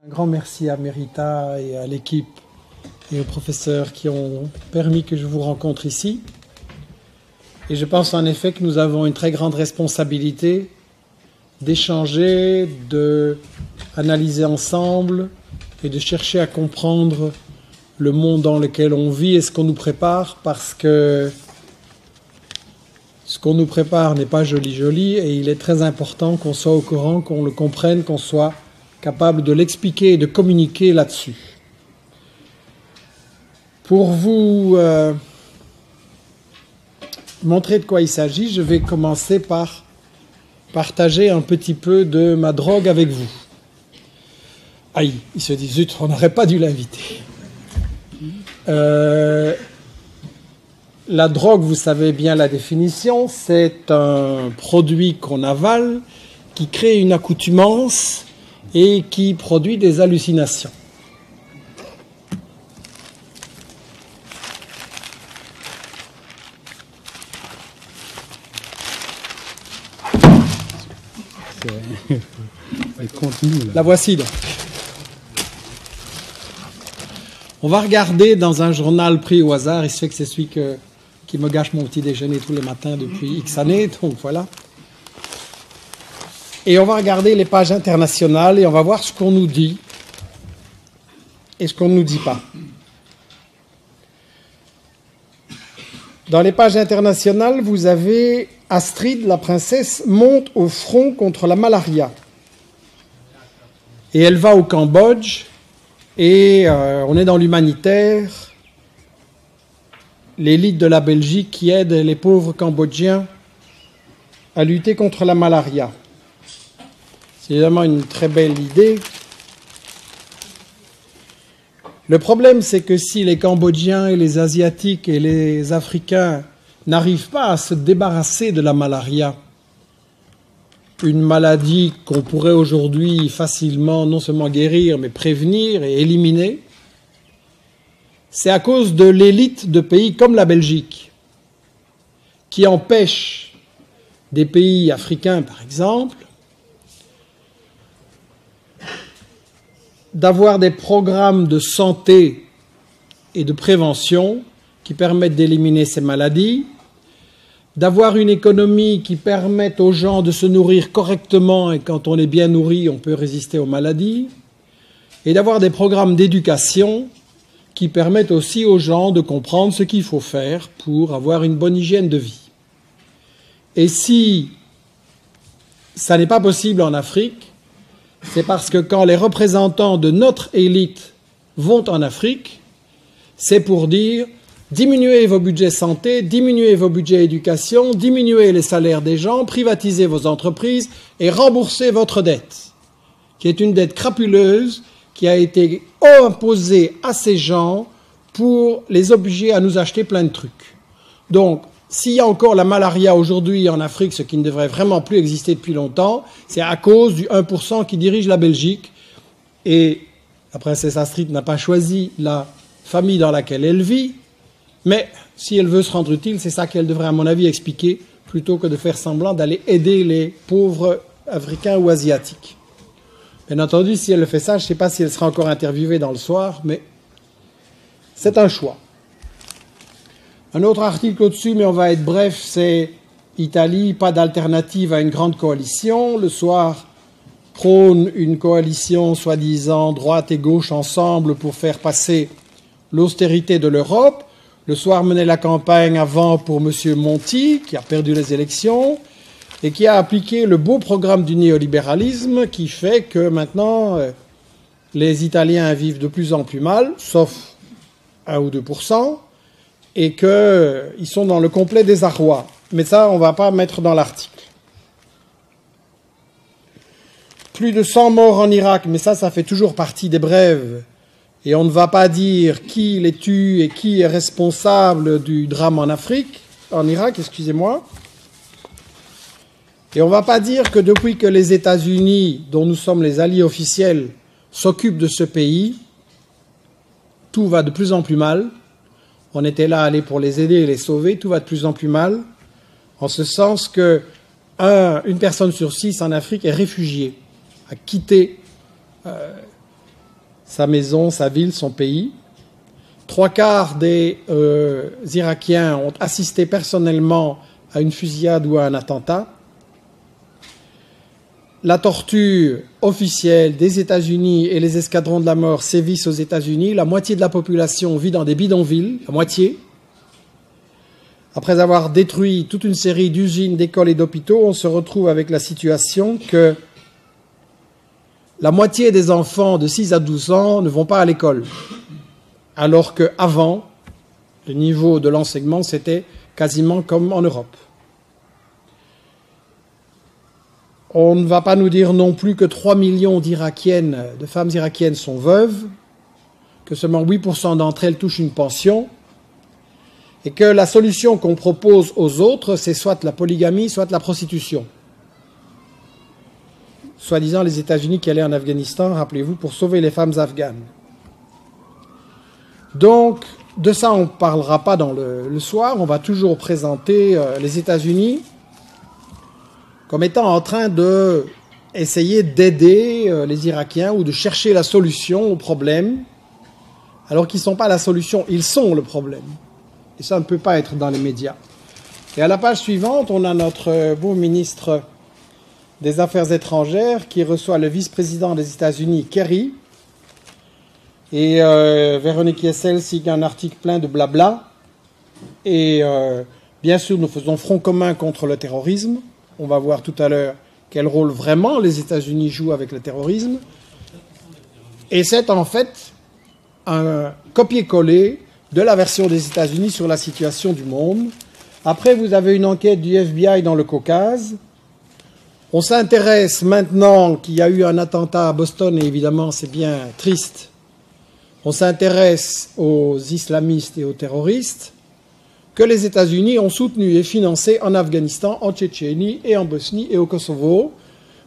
Un grand merci à Merita et à l'équipe et aux professeurs qui ont permis que je vous rencontre ici. Et je pense en effet que nous avons une très grande responsabilité d'échanger, d'analyser ensemble et de chercher à comprendre le monde dans lequel on vit et ce qu'on nous prépare, parce que ce qu'on nous prépare n'est pas joli et il est très important qu'on soit au courant, qu'on le comprenne, qu'on soit capable de l'expliquer et de communiquer là-dessus. Pour vous montrer de quoi il s'agit, je vais commencer par partager un petit peu de ma drogue avec vous. Aïe, il se dit, zut, on n'aurait pas dû l'inviter. La drogue, vous savez bien la définition, c'est un produit qu'on avale qui crée une accoutumance et qui produit des hallucinations. La voici donc. On va regarder dans un journal pris au hasard, il se fait que c'est celui qui me gâche mon petit déjeuner tous les matins depuis X années, donc voilà. Et on va regarder les pages internationales et on va voir ce qu'on nous dit et ce qu'on ne nous dit pas. Dans les pages internationales, vous avez Astrid, la princesse, monte au front contre la malaria. Et elle va au Cambodge et on est dans l'humanitaire. L'élite de la Belgique qui aide les pauvres Cambodgiens à lutter contre la malaria. C'est évidemment une très belle idée. Le problème, c'est que si les Cambodgiens et les Asiatiques et les Africains n'arrivent pas à se débarrasser de la malaria, une maladie qu'on pourrait aujourd'hui facilement non seulement guérir, mais prévenir et éliminer, c'est à cause de l'élite de pays comme la Belgique, qui empêche des pays africains, par exemple, d'avoir des programmes de santé et de prévention qui permettent d'éliminer ces maladies, d'avoir une économie qui permette aux gens de se nourrir correctement, et quand on est bien nourri, on peut résister aux maladies, et d'avoir des programmes d'éducation qui permettent aussi aux gens de comprendre ce qu'il faut faire pour avoir une bonne hygiène de vie. Et si ça n'est pas possible en Afrique, c'est parce que quand les représentants de notre élite vont en Afrique, c'est pour dire diminuez vos budgets santé, diminuez vos budgets éducation, diminuez les salaires des gens, privatisez vos entreprises et remboursez votre dette, qui est une dette crapuleuse qui a été imposée à ces gens pour les obliger à nous acheter plein de trucs. Donc, s'il y a encore la malaria aujourd'hui en Afrique, ce qui ne devrait vraiment plus exister depuis longtemps, c'est à cause du 1% qui dirige la Belgique. Et la princesse Astrid n'a pas choisi la famille dans laquelle elle vit, mais si elle veut se rendre utile, c'est ça qu'elle devrait, à mon avis, expliquer, plutôt que de faire semblant d'aller aider les pauvres Africains ou Asiatiques. Bien entendu, si elle fait ça, je ne sais pas si elle sera encore interviewée dans le soir, mais c'est un choix. Un autre article au-dessus, mais on va être bref, c'est Italie, pas d'alternative à une grande coalition. Le soir, prône une coalition soi-disant droite et gauche ensemble pour faire passer l'austérité de l'Europe. Le soir menait la campagne avant pour M. Monti, qui a perdu les élections, et qui a appliqué le beau programme du néolibéralisme qui fait que maintenant, les Italiens vivent de plus en plus mal, sauf 1 ou 2%. Et qu'ils sont dans le complet désarroi. Mais ça, on ne va pas mettre dans l'article. Plus de 100 morts en Irak, mais ça fait toujours partie des brèves. Et on ne va pas dire qui les tue et qui est responsable du drame en Irak, excusez-moi. Et on ne va pas dire que depuis que les États-Unis, dont nous sommes les alliés officiels, s'occupent de ce pays, tout va de plus en plus mal. On était là aller pour les aider et les sauver, tout va de plus en plus mal, en ce sens que une personne sur 6 en Afrique est réfugiée, a quitté sa maison, sa ville, son pays. 3/4 des Irakiens ont assisté personnellement à une fusillade ou à un attentat. La torture officielle des États-Unis et les escadrons de la mort sévissent aux États-Unis. La moitié de la population vit dans des bidonvilles, la moitié. Après avoir détruit toute une série d'usines, d'écoles et d'hôpitaux, on se retrouve avec la situation que la moitié des enfants de 6 à 12 ans ne vont pas à l'école, alors qu'avant, le niveau de l'enseignement, c'était quasiment comme en Europe. On ne va pas nous dire non plus que 3 millions d'Irakiennes, de femmes irakiennes sont veuves, que seulement 8% d'entre elles touchent une pension, et que la solution qu'on propose aux autres, c'est soit la polygamie, soit la prostitution. Soi-disant les États-Unis qui allaient en Afghanistan, rappelez-vous, pour sauver les femmes afghanes. Donc, de ça, on ne parlera pas dans le soir. On va toujours présenter les États-Unis comme étant en train d'essayer d'aider les Irakiens ou de chercher la solution au problème, alors qu'ils ne sont pas la solution, ils sont le problème. Et ça ne peut pas être dans les médias. Et à la page suivante, on a notre beau ministre des Affaires étrangères qui reçoit le vice-président des États-Unis, Kerry. Et Véronique Yessel signe un article plein de blabla. Et bien sûr, nous faisons front commun contre le terrorisme. On va voir tout à l'heure quel rôle vraiment les États-Unis jouent avec le terrorisme. Et c'est en fait un copier-coller de la version des États-Unis sur la situation du monde. Après, vous avez une enquête du FBI dans le Caucase. On s'intéresse maintenant qu'il y a eu un attentat à Boston, et évidemment, c'est bien triste. On s'intéresse aux islamistes et aux terroristes que les États-Unis ont soutenus et financés en Afghanistan, en Tchétchénie et en Bosnie et au Kosovo.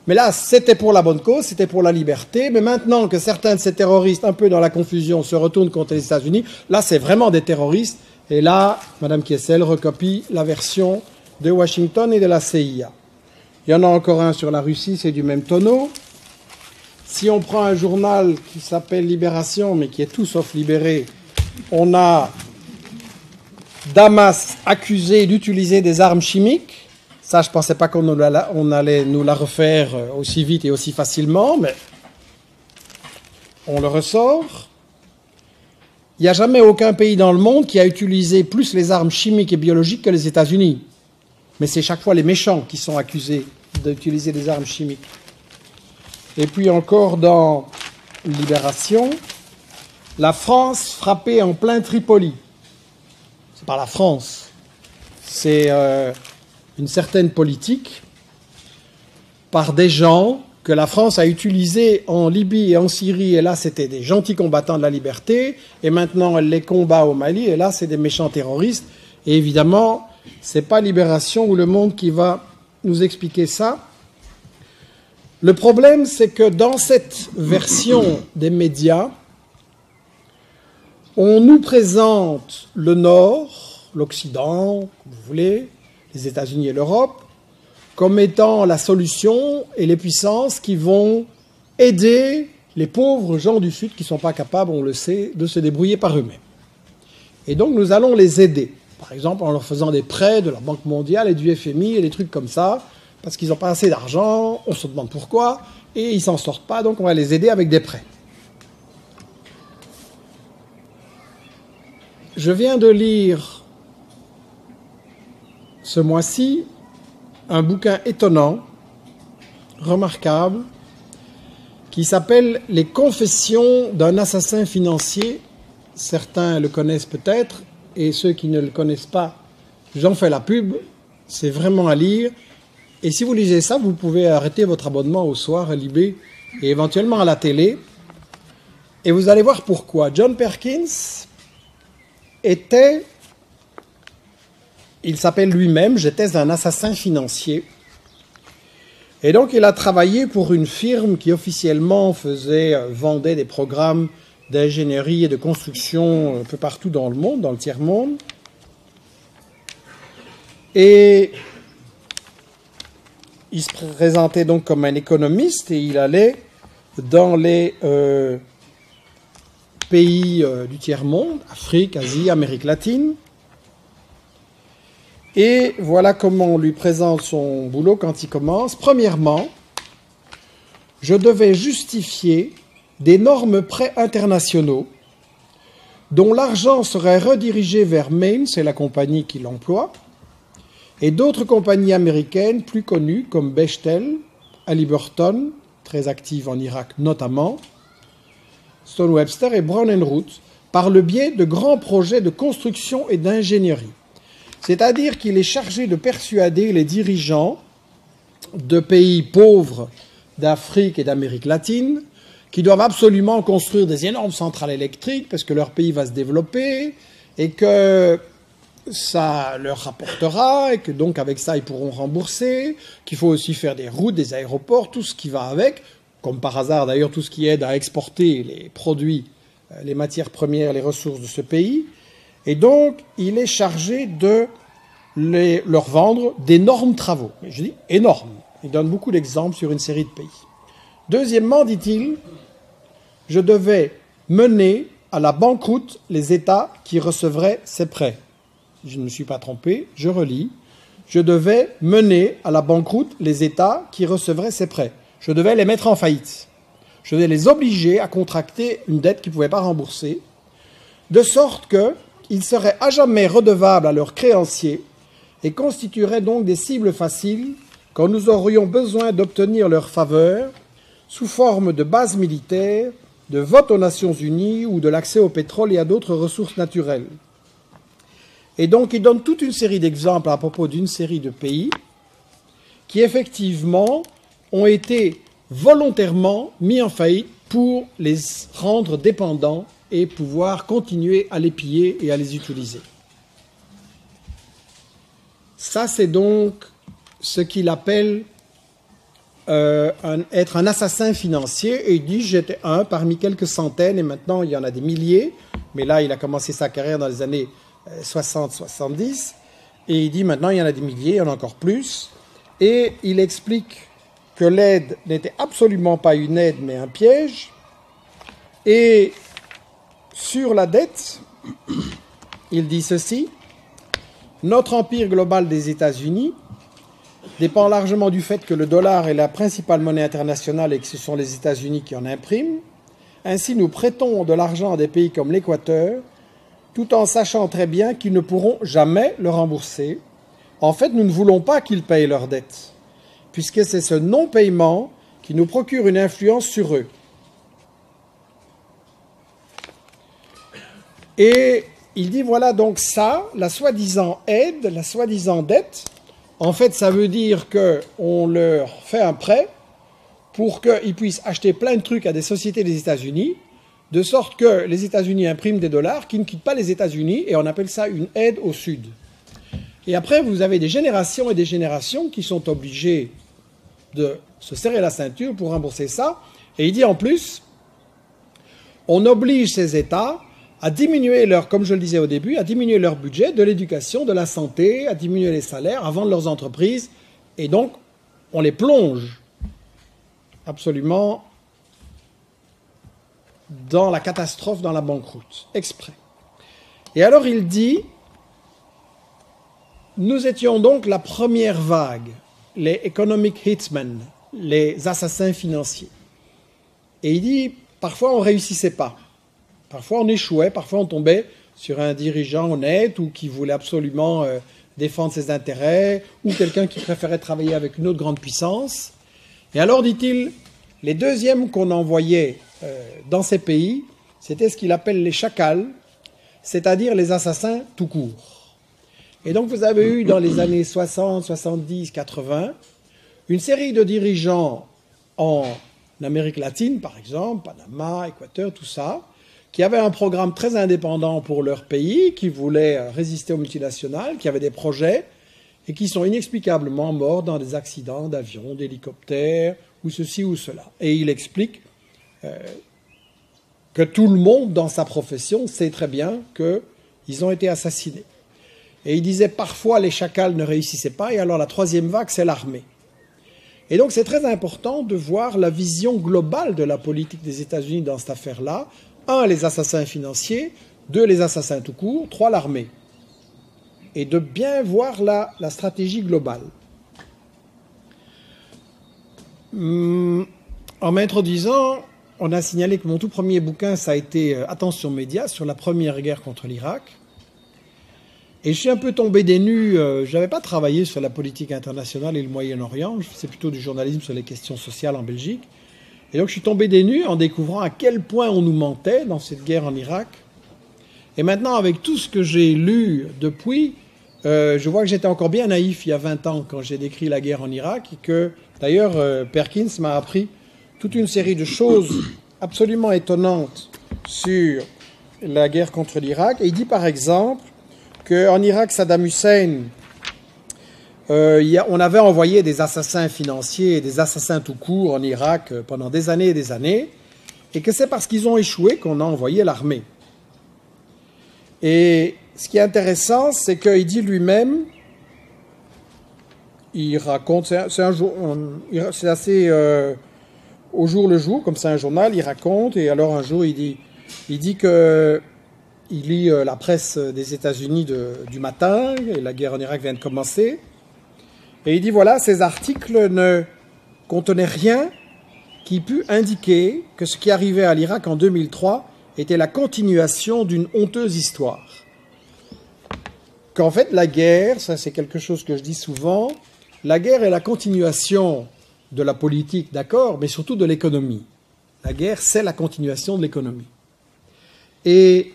Mais là, c'était pour la bonne cause, c'était pour la liberté. Mais maintenant que certains de ces terroristes, un peu dans la confusion, se retournent contre les États-Unis, là, c'est vraiment des terroristes. Et là, Mme Kessel recopie la version de Washington et de la CIA. Il y en a encore un sur la Russie, c'est du même tonneau. Si on prend un journal qui s'appelle Libération, mais qui est tout sauf libéré, on a Damas accusé d'utiliser des armes chimiques. Ça, je ne pensais pas qu'on allait nous la refaire aussi vite et aussi facilement, mais on le ressort. Il n'y a jamais aucun pays dans le monde qui a utilisé plus les armes chimiques et biologiques que les États-Unis. Mais c'est chaque fois les méchants qui sont accusés d'utiliser des armes chimiques. Et puis encore dans Libération, la France frappée en plein Tripoli. C'est pas la France, c'est une certaine politique par des gens que la France a utilisés en Libye et en Syrie, et là c'était des gentils combattants de la liberté, et maintenant elle les combat au Mali, et là c'est des méchants terroristes, et évidemment, c'est pas Libération ou Le Monde qui va nous expliquer ça. Le problème, c'est que dans cette version des médias, on nous présente le Nord, l'Occident, comme vous voulez, les États-Unis et l'Europe, comme étant la solution et les puissances qui vont aider les pauvres gens du Sud qui ne sont pas capables, on le sait, de se débrouiller par eux-mêmes. Et donc nous allons les aider, par exemple en leur faisant des prêts de la Banque mondiale et du FMI et des trucs comme ça, parce qu'ils n'ont pas assez d'argent, on se demande pourquoi, et ils ne s'en sortent pas, donc on va les aider avec des prêts. Je viens de lire ce mois-ci un bouquin étonnant, remarquable, qui s'appelle « Les confessions d'un assassin financier ». Certains le connaissent peut-être, et ceux qui ne le connaissent pas, j'en fais la pub, c'est vraiment à lire. Et si vous lisez ça, vous pouvez arrêter votre abonnement au soir à Libé et éventuellement à la télé. Et vous allez voir pourquoi. John Perkins il s'appelle lui-même « J'étais un assassin financier ». Et donc il a travaillé pour une firme qui officiellement vendait des programmes d'ingénierie et de construction un peu partout dans le monde, dans le tiers-monde. Et il se présentait donc comme un économiste et il allait dans les pays du tiers-monde, Afrique, Asie, Amérique latine. Et voilà comment on lui présente son boulot quand il commence. Premièrement, je devais justifier d'énormes prêts internationaux dont l'argent serait redirigé vers Main, c'est la compagnie qui l'emploie, et d'autres compagnies américaines plus connues comme Bechtel, Halliburton, très active en Irak notamment, Stone Webster et Brown & Root, par le biais de grands projets de construction et d'ingénierie. C'est-à-dire qu'il est chargé de persuader les dirigeants de pays pauvres d'Afrique et d'Amérique latine qui doivent absolument construire des énormes centrales électriques parce que leur pays va se développer et que ça leur rapportera et que donc avec ça ils pourront rembourser, qu'il faut aussi faire des routes, des aéroports, tout ce qui va avec, comme par hasard d'ailleurs tout ce qui aide à exporter les produits, les matières premières, les ressources de ce pays. Et donc, il est chargé de leur vendre d'énormes travaux. Je dis énormes. Il donne beaucoup d'exemples sur une série de pays. Deuxièmement, dit-il, je devais mener à la banqueroute les États qui recevraient ces prêts. Je ne me suis pas trompé, je relis. Je devais mener à la banqueroute les États qui recevraient ces prêts. Je devais les mettre en faillite. Je devais les obliger à contracter une dette qu'ils ne pouvaient pas rembourser, de sorte qu'ils seraient à jamais redevables à leurs créanciers et constitueraient donc des cibles faciles quand nous aurions besoin d'obtenir leur faveur sous forme de bases militaires, de vote aux Nations Unies ou de l'accès au pétrole et à d'autres ressources naturelles. Et donc il donne toute une série d'exemples à propos d'une série de pays qui effectivement ont été volontairement mis en faillite pour les rendre dépendants et pouvoir continuer à les piller et à les utiliser. Ça, c'est donc ce qu'il appelle être un assassin financier. Et il dit, j'étais un parmi quelques centaines, et maintenant il y en a des milliers. Mais là, il a commencé sa carrière dans les années 60-70. Et il dit, maintenant il y en a des milliers, il y en a encore plus. Et il explique que l'aide n'était absolument pas une aide, mais un piège. Et sur la dette, il dit ceci: notre empire global des États-Unis dépend largement du fait que le dollar est la principale monnaie internationale et que ce sont les États-Unis qui en impriment. Ainsi, nous prêtons de l'argent à des pays comme l'Équateur, tout en sachant très bien qu'ils ne pourront jamais le rembourser. En fait, nous ne voulons pas qu'ils payent leurs dettes, puisque c'est ce non-paiement qui nous procure une influence sur eux. Et il dit, voilà donc ça, la soi-disant aide, la soi-disant dette, en fait ça veut dire qu'on leur fait un prêt pour qu'ils puissent acheter plein de trucs à des sociétés des États-Unis, de sorte que les États-Unis impriment des dollars qui ne quittent pas les États-Unis, et on appelle ça une aide au Sud. Et après, vous avez des générations et des générations qui sont obligées de se serrer la ceinture pour rembourser ça. Et il dit en plus, on oblige ces États à diminuer comme je le disais au début, à diminuer leur budget de l'éducation, de la santé, à diminuer les salaires, à vendre leurs entreprises. Et donc, on les plonge absolument dans la catastrophe, dans la banqueroute, exprès. Et alors il dit, nous étions donc la première vague, les economic hitmen, les assassins financiers. Et il dit, parfois on ne réussissait pas. Parfois on échouait, parfois on tombait sur un dirigeant honnête ou qui voulait absolument défendre ses intérêts, ou quelqu'un qui préférait travailler avec une autre grande puissance. Et alors, dit-il, les deuxièmes qu'on envoyait dans ces pays, c'était ce qu'il appelle les chacals, c'est-à-dire les assassins tout court. Et donc vous avez eu dans les années 60, 70, 80, une série de dirigeants en Amérique latine, par exemple, Panama, Équateur, tout ça, qui avaient un programme très indépendant pour leur pays, qui voulaient résister aux multinationales, qui avaient des projets, et qui sont inexplicablement morts dans des accidents d'avions, d'hélicoptères, ou ceci ou cela. Et il explique que tout le monde dans sa profession sait très bien qu'ils ont été assassinés. Et il disait parfois les chacals ne réussissaient pas, et alors la troisième vague, c'est l'armée. Et donc c'est très important de voir la vision globale de la politique des États-Unis dans cette affaire-là, 1, les assassins financiers, 2, les assassins tout court, 3, l'armée. Et de bien voir la stratégie globale. En m'introduisant, on a signalé que mon tout premier bouquin, ça a été Attention médias sur la première guerre contre l'Irak. Et je suis un peu tombé des nues, je n'avais pas travaillé sur la politique internationale et le Moyen-Orient, je faisais plutôt du journalisme sur les questions sociales en Belgique. Et donc je suis tombé des nues en découvrant à quel point on nous mentait dans cette guerre en Irak. Et maintenant, avec tout ce que j'ai lu depuis, je vois que j'étais encore bien naïf il y a 20 ans quand j'ai décrit la guerre en Irak et que, d'ailleurs, Perkins m'a appris toute une série de choses absolument étonnantes sur la guerre contre l'Irak. Et il dit par exemple qu'en Irak, Saddam Hussein, on avait envoyé des assassins financiers et des assassins tout court en Irak pendant des années, et que c'est parce qu'ils ont échoué qu'on a envoyé l'armée. Et ce qui est intéressant, c'est qu'il dit lui-même, il raconte, c'est assez au jour le jour, comme c'est un journal, il raconte, et alors un jour il dit que il lit la presse des États-Unis du matin, et la guerre en Irak vient de commencer, et il dit voilà, ces articles ne contenaient rien qui pût indiquer que ce qui arrivait à l'Irak en 2003 était la continuation d'une honteuse histoire. Qu'en fait la guerre, ça c'est quelque chose que je dis souvent, la guerre est la continuation de la politique, d'accord, mais surtout de l'économie. La guerre, c'est la continuation de l'économie. Et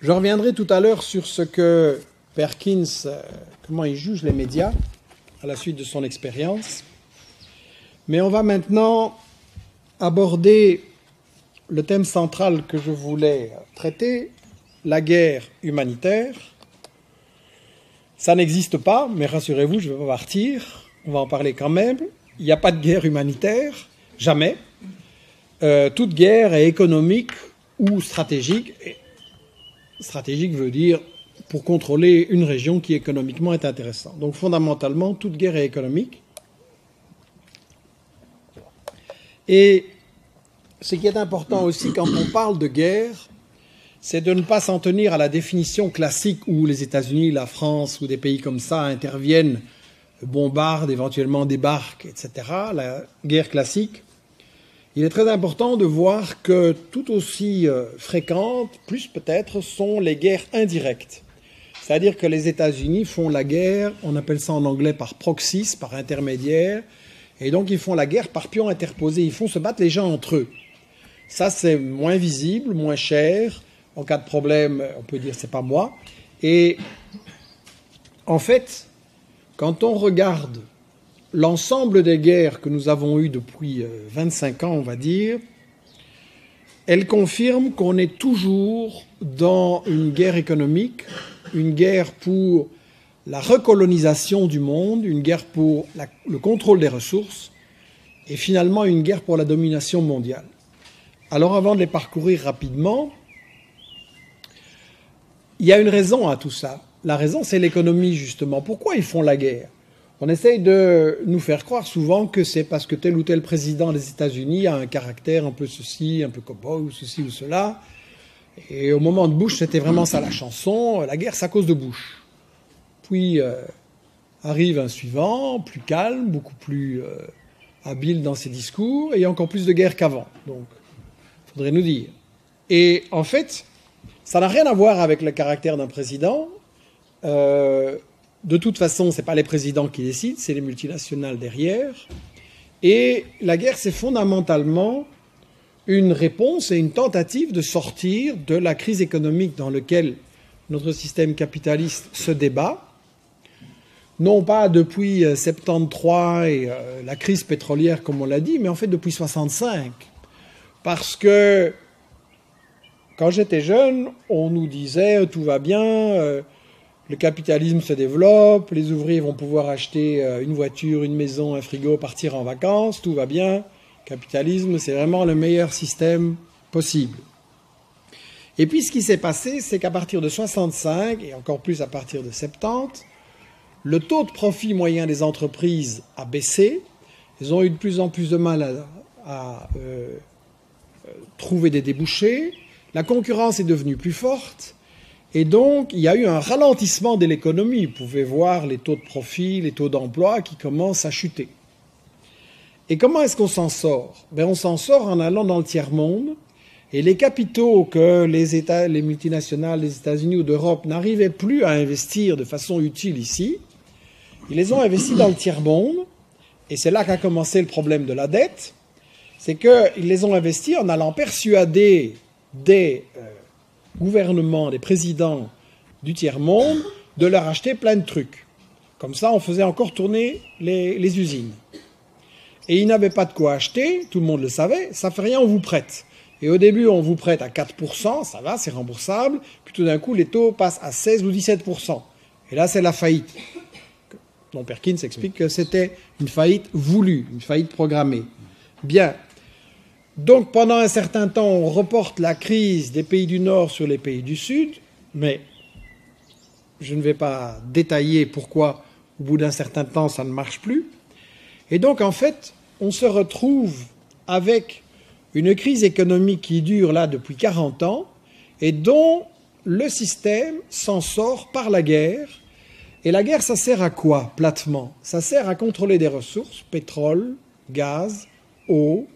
je reviendrai tout à l'heure sur ce que Perkins, comment il juge les médias à la suite de son expérience. Mais on va maintenant aborder le thème central que je voulais traiter, la guerre humanitaire. Ça n'existe pas, mais rassurez-vous, je ne vais pas partir. On va en parler quand même. Il n'y a pas de guerre humanitaire, jamais. Toute guerre est économique ou stratégique. Et stratégique veut dire pour contrôler une région qui économiquement est intéressante. Donc fondamentalement, toute guerre est économique. Et ce qui est important aussi quand on parle de guerre, c'est de ne pas s'en tenir à la définition classique où les États-Unis, la France ou des pays comme ça interviennent, bombardent, éventuellement débarquent, etc. La guerre classique. Il est très important de voir que tout aussi fréquentes, plus peut-être, sont les guerres indirectes. C'est-à-dire que les États-Unis font la guerre, on appelle ça en anglais par proxys, par intermédiaire, et donc ils font la guerre par pion interposé, ils font se battre les gens entre eux. Ça c'est moins visible, moins cher, en cas de problème, on peut dire c'est pas moi. Et en fait, quand on regarde l'ensemble des guerres que nous avons eues depuis 25 ans, on va dire, elles confirment qu'on est toujours dans une guerre économique, une guerre pour la recolonisation du monde, une guerre pour le contrôle des ressources, et finalement une guerre pour la domination mondiale. Alors avant de les parcourir rapidement, il y a une raison à tout ça. La raison, c'est l'économie, justement. Pourquoi ils font la guerre ? On essaye de nous faire croire souvent que c'est parce que tel ou tel président des États-Unis a un caractère un peu ceci, un peu cow-boy, ou ceci ou cela. Et au moment de Bush, c'était vraiment ça la chanson. La guerre, c'est à cause de Bush. Puis arrive un suivant, plus calme, beaucoup plus habile dans ses discours, et encore plus de guerre qu'avant. Donc, il faudrait nous dire. Et en fait, ça n'a rien à voir avec le caractère d'un président. De toute façon, ce n'est pas les présidents qui décident, c'est les multinationales derrière. Et la guerre, c'est fondamentalement une réponse et une tentative de sortir de la crise économique dans laquelle notre système capitaliste se débat. Non pas depuis 73 et la crise pétrolière, comme on l'a dit, mais en fait depuis 65. Parce que quand j'étais jeune, on nous disait tout va bien, le capitalisme se développe, les ouvriers vont pouvoir acheter une voiture, une maison, un frigo, partir en vacances, tout va bien. Le capitalisme, c'est vraiment le meilleur système possible. Et puis ce qui s'est passé, c'est qu'à partir de 65, et encore plus à partir de 70, le taux de profit moyen des entreprises a baissé. Ils ont eu de plus en plus de mal trouver des débouchés, la concurrence est devenue plus forte, et donc il y a eu un ralentissement de l'économie. Vous pouvez voir les taux de profit, les taux d'emploi qui commencent à chuter. Et comment est-ce qu'on s'en sort? On s'en sort en allant dans le tiers-monde, et les capitaux que les multinationales des États-Unis ou d'Europe n'arrivaient plus à investir de façon utile ici, ils les ont investis dans le tiers-monde, et c'est là qu'a commencé le problème de la dette, c'est qu'ils les ont investis en allant persuader des gouvernements, des présidents du tiers-monde de leur acheter plein de trucs. Comme ça, on faisait encore tourner les usines. Et ils n'avaient pas de quoi acheter, tout le monde le savait, ça fait rien, on vous prête. Et au début, on vous prête à 4%, ça va, c'est remboursable, puis tout d'un coup, les taux passent à 16 ou 17%. Et là, c'est la faillite. Dont Perkins explique que c'était une faillite voulue, une faillite programmée. Bien. Donc, pendant un certain temps, on reporte la crise des pays du Nord sur les pays du Sud, mais je ne vais pas détailler pourquoi, au bout d'un certain temps, ça ne marche plus. Et donc, en fait, on se retrouve avec une crise économique qui dure là depuis 40 ans et dont le système s'en sort par la guerre. Et la guerre, ça sert à quoi, platement? Ça sert à contrôler des ressources, pétrole, gaz, eau,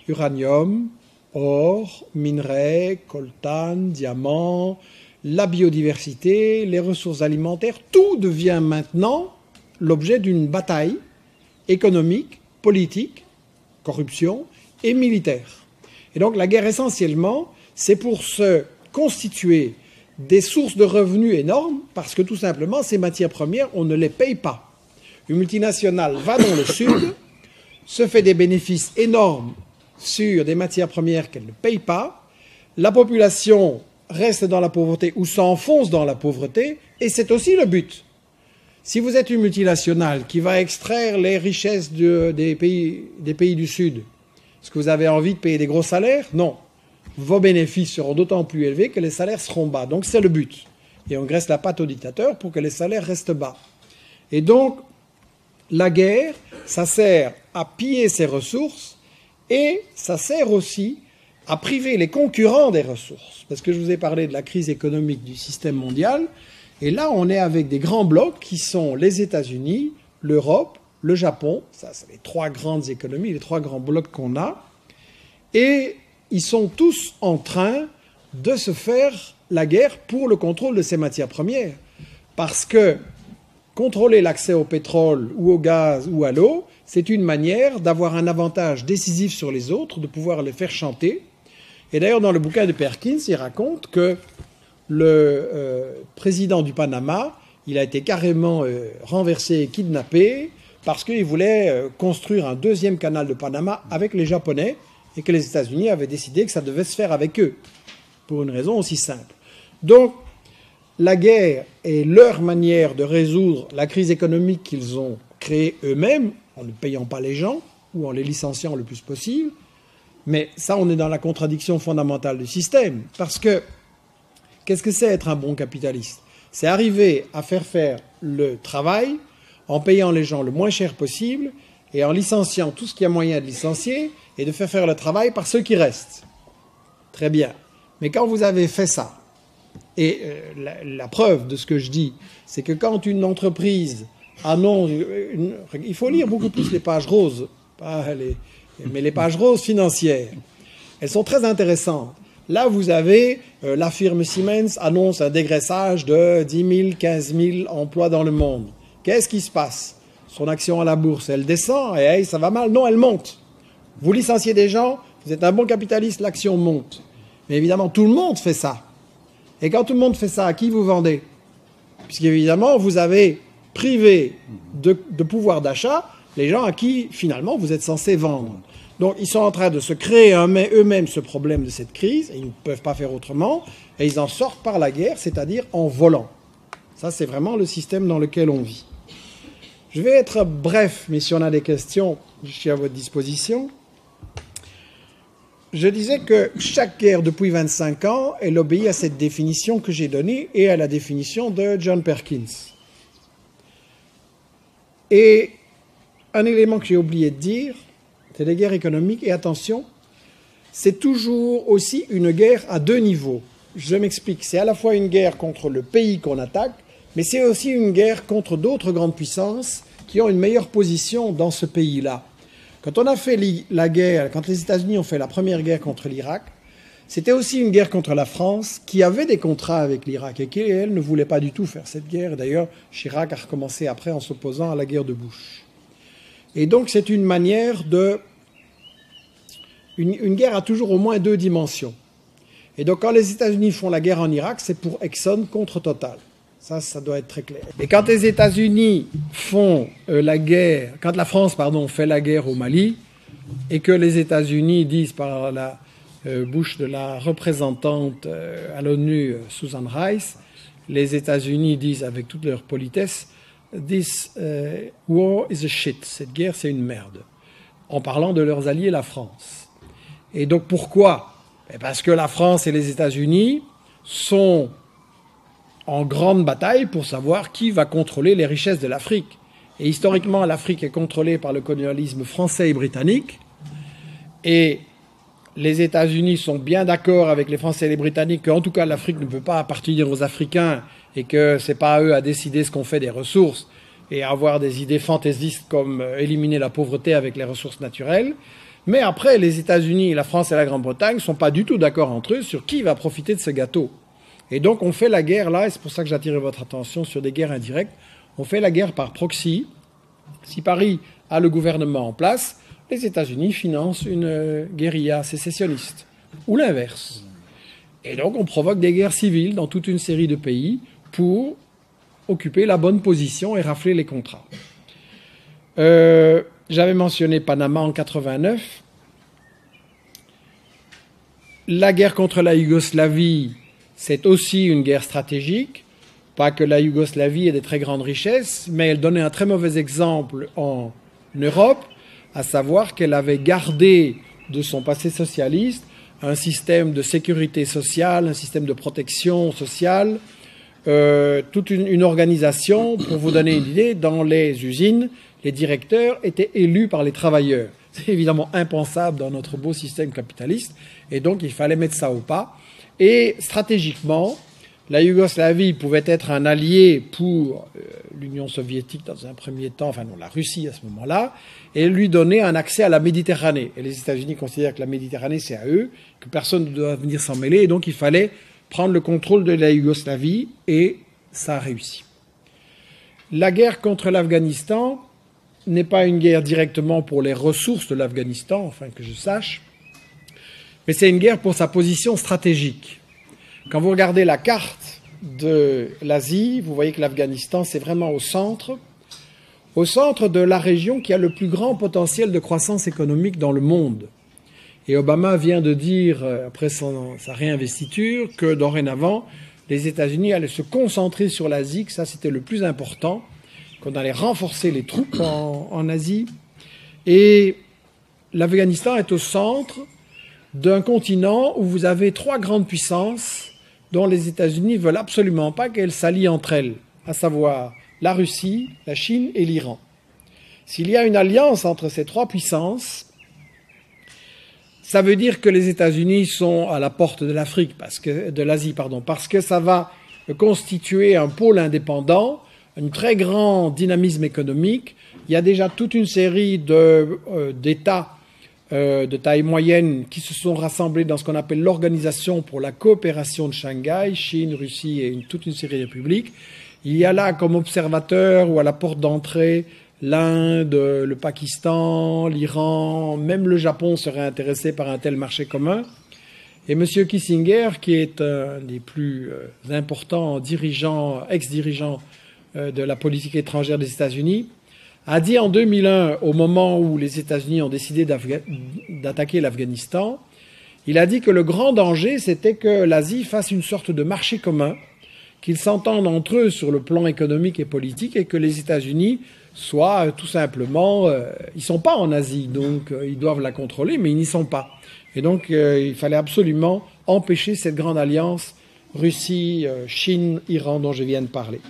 uranium, or, minerais, coltan, diamants, la biodiversité, les ressources alimentaires. Tout devient maintenant l'objet d'une bataille économique, politique, corruption et militaire. Et donc la guerre, essentiellement, c'est pour se constituer des sources de revenus énormes, parce que tout simplement, ces matières premières, on ne les paye pas. Une multinationale va dans le Sud, se fait des bénéfices énormes sur des matières premières qu'elle ne paye pas, la population reste dans la pauvreté ou s'enfonce dans la pauvreté, et c'est aussi le but. Si vous êtes une multinationale qui va extraire les richesses des pays du Sud, est-ce que vous avez envie de payer des gros salaires? Non. Vos bénéfices seront d'autant plus élevés que les salaires seront bas. Donc c'est le but. Et on graisse la patte au dictateur pour que les salaires restent bas. Et donc, la guerre, ça sert à piller ces ressources et ça sert aussi à priver les concurrents des ressources. Parce que je vous ai parlé de la crise économique du système mondial. Et là, on est avec des grands blocs qui sont les États-Unis, l'Europe, le Japon. Ça, c'est les trois grandes économies, les trois grands blocs qu'on a. Et ils sont tous en train de se faire la guerre pour le contrôle de ces matières premières. Parce que contrôler l'accès au pétrole ou au gaz ou à l'eau, c'est une manière d'avoir un avantage décisif sur les autres, de pouvoir les faire chanter. Et d'ailleurs, dans le bouquin de Perkins, il raconte que le président du Panama, il a été carrément renversé et kidnappé parce qu'il voulait construire un deuxième canal de Panama avec les Japonais et que les États-Unis avaient décidé que ça devait se faire avec eux, pour une raison aussi simple. Donc, la guerre est leur manière de résoudre la crise économique qu'ils ont créée eux-mêmes, en ne payant pas les gens ou en les licenciant le plus possible. Mais ça, on est dans la contradiction fondamentale du système, parce que qu'est-ce que c'est être un bon capitaliste? C'est arriver à faire le travail en payant les gens le moins cher possible et en licenciant tout ce qu'il y a moyen de licencier et de faire le travail par ceux qui restent. Très bien. Mais quand vous avez fait ça, et la preuve de ce que je dis, c'est que quand une entreprise annonce... il faut lire beaucoup plus les pages roses, mais les pages roses financières. Elles sont très intéressantes. Là, vous avez la firme Siemens annonce un dégraissage de 10 000, 15 000 emplois dans le monde. Qu'est-ce qui se passe? Son action à la bourse, elle descend et hey, ça va mal? Non, elle monte. Vous licenciez des gens, vous êtes un bon capitaliste, l'action monte. Mais évidemment, tout le monde fait ça. Et quand tout le monde fait ça, à qui vous vendez? Puisqu'évidemment, vous avez privé de pouvoir d'achat les gens à qui, finalement, vous êtes censé vendre. Donc, ils sont en train de se créer eux-mêmes ce problème de cette crise, et ils ne peuvent pas faire autrement, et ils en sortent par la guerre, c'est-à-dire en volant. Ça, c'est vraiment le système dans lequel on vit. Je vais être bref, mais si on a des questions, je suis à votre disposition. Je disais que chaque guerre depuis 25 ans, elle obéit à cette définition que j'ai donnée et à la définition de John Perkins. Et un élément que j'ai oublié de dire, c'est les guerres économiques. Et attention, c'est toujours aussi une guerre à deux niveaux. Je m'explique, c'est à la fois une guerre contre le pays qu'on attaque, mais c'est aussi une guerre contre d'autres grandes puissances qui ont une meilleure position dans ce pays-là. Quand on a fait la guerre, quand les États-Unis ont fait la première guerre contre l'Irak, c'était aussi une guerre contre la France qui avait des contrats avec l'Irak et qui, elle, ne voulait pas du tout faire cette guerre. D'ailleurs, Chirac a recommencé après en s'opposant à la guerre de Bush. Et donc, c'est une manière de... Une guerre a toujours au moins deux dimensions. Et donc, quand les États-Unis font la guerre en Irak, c'est pour Exxon contre Total. Ça doit être très clair. Et quand les États-Unis font la guerre, quand la France, fait la guerre au Mali, et que les États-Unis disent par la bouche de la représentante à l'ONU, Susan Rice, les États-Unis disent avec toute leur politesse, This war is a shit. Cette guerre, c'est une merde. En parlant de leurs alliés, la France. Et donc pourquoi ? Parce que la France et les États-Unis sont en grande bataille pour savoir qui va contrôler les richesses de l'Afrique. Et historiquement, l'Afrique est contrôlée par le colonialisme français et britannique. Et les États-Unis sont bien d'accord avec les Français et les Britanniques qu'en tout cas l'Afrique ne peut pas appartenir aux Africains et que c'est pas à eux à décider ce qu'on fait des ressources et avoir des idées fantaisistes comme éliminer la pauvreté avec les ressources naturelles. Mais après, les États-Unis, la France et la Grande-Bretagne ne sont pas du tout d'accord entre eux sur qui va profiter de ce gâteau. Et donc on fait la guerre là, et c'est pour ça que j'attire votre attention sur des guerres indirectes, on fait la guerre par proxy. Si Paris a le gouvernement en place, les États-Unis financent une guérilla sécessionniste, ou l'inverse. Et donc on provoque des guerres civiles dans toute une série de pays pour occuper la bonne position et rafler les contrats. J'avais mentionné Panama en 89. La guerre contre la Yougoslavie, c'est aussi une guerre stratégique. Pas que la Yougoslavie ait des très grandes richesses, mais elle donnait un très mauvais exemple en Europe, à savoir qu'elle avait gardé de son passé socialiste un système de sécurité sociale, un système de protection sociale, toute une organisation. Pour vous donner une idée, dans les usines, les directeurs étaient élus par les travailleurs. C'est évidemment impensable dans notre beau système capitaliste, et donc il fallait mettre ça au pas. Et stratégiquement, la Yougoslavie pouvait être un allié pour l'Union soviétique dans un premier temps, la Russie à ce moment-là, et lui donner un accès à la Méditerranée. Et les États-Unis considèrent que la Méditerranée, c'est à eux, que personne ne doit venir s'en mêler, et donc il fallait prendre le contrôle de la Yougoslavie, et ça a réussi. La guerre contre l'Afghanistan n'est pas une guerre directement pour les ressources de l'Afghanistan, que je sache, mais c'est une guerre pour sa position stratégique. Quand vous regardez la carte de l'Asie, vous voyez que l'Afghanistan, c'est vraiment au centre de la région qui a le plus grand potentiel de croissance économique dans le monde. Et Obama vient de dire, après sa réinvestiture, que dorénavant, les États-Unis allaient se concentrer sur l'Asie, que ça c'était le plus important, qu'on allait renforcer les troupes en Asie. Et l'Afghanistan est au centre d'un continent où vous avez trois grandes puissances dont les États-Unis ne veulent absolument pas qu'elles s'allient entre elles, à savoir la Russie, la Chine et l'Iran. S'il y a une alliance entre ces trois puissances, ça veut dire que les États-Unis sont à la porte de l'Asie, parce que ça va constituer un pôle indépendant, un très grand dynamisme économique. Il y a déjà toute une série d'États de taille moyenne qui se sont rassemblés dans ce qu'on appelle l'Organisation pour la coopération de Shanghai, Chine, Russie et toute une série de républiques. Il y a là comme observateurs ou à la porte d'entrée l'Inde, le Pakistan, l'Iran, même le Japon serait intéressé par un tel marché commun. Et M. Kissinger, qui est un des plus importants ex-dirigeants de la politique étrangère des États-Unis, a dit en 2001, au moment où les États-Unis ont décidé d'attaquer l'Afghanistan, il a dit que le grand danger, c'était que l'Asie fasse une sorte de marché commun, qu'ils s'entendent entre eux sur le plan économique et politique, et que les États-Unis soient tout simplement... ils ne sont pas en Asie, donc ils doivent la contrôler, mais ils n'y sont pas. Et donc il fallait absolument empêcher cette grande alliance Russie, Chine, Iran dont je viens de parler.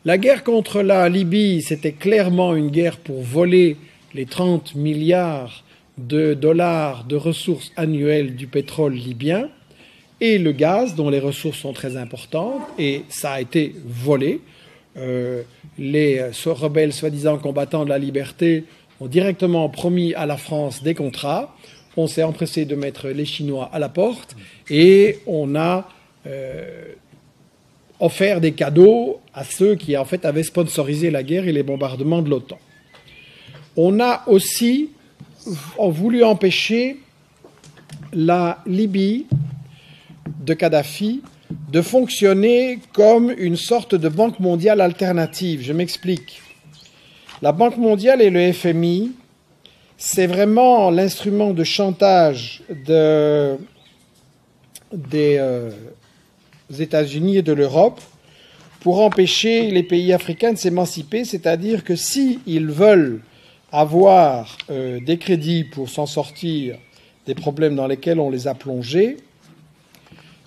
La guerre contre la Libye, c'était clairement une guerre pour voler les 30 milliards de dollars de ressources annuelles du pétrole libyen et le gaz, dont les ressources sont très importantes, et ça a été volé. Les rebelles soi-disant combattants de la liberté ont directement promis à la France des contrats. On s'est empressé de mettre les Chinois à la porte et on a offert des cadeaux à ceux qui en fait avaient sponsorisé la guerre et les bombardements de l'OTAN. On a aussi voulu empêcher la Libye de Kadhafi de fonctionner comme une sorte de banque mondiale alternative. Je m'explique. La Banque mondiale et le FMI, c'est vraiment l'instrument de chantage des États-Unis et de l'Europe pour empêcher les pays africains de s'émanciper, c'est-à-dire que s'ils veulent avoir des crédits pour s'en sortir des problèmes dans lesquels on les a plongés,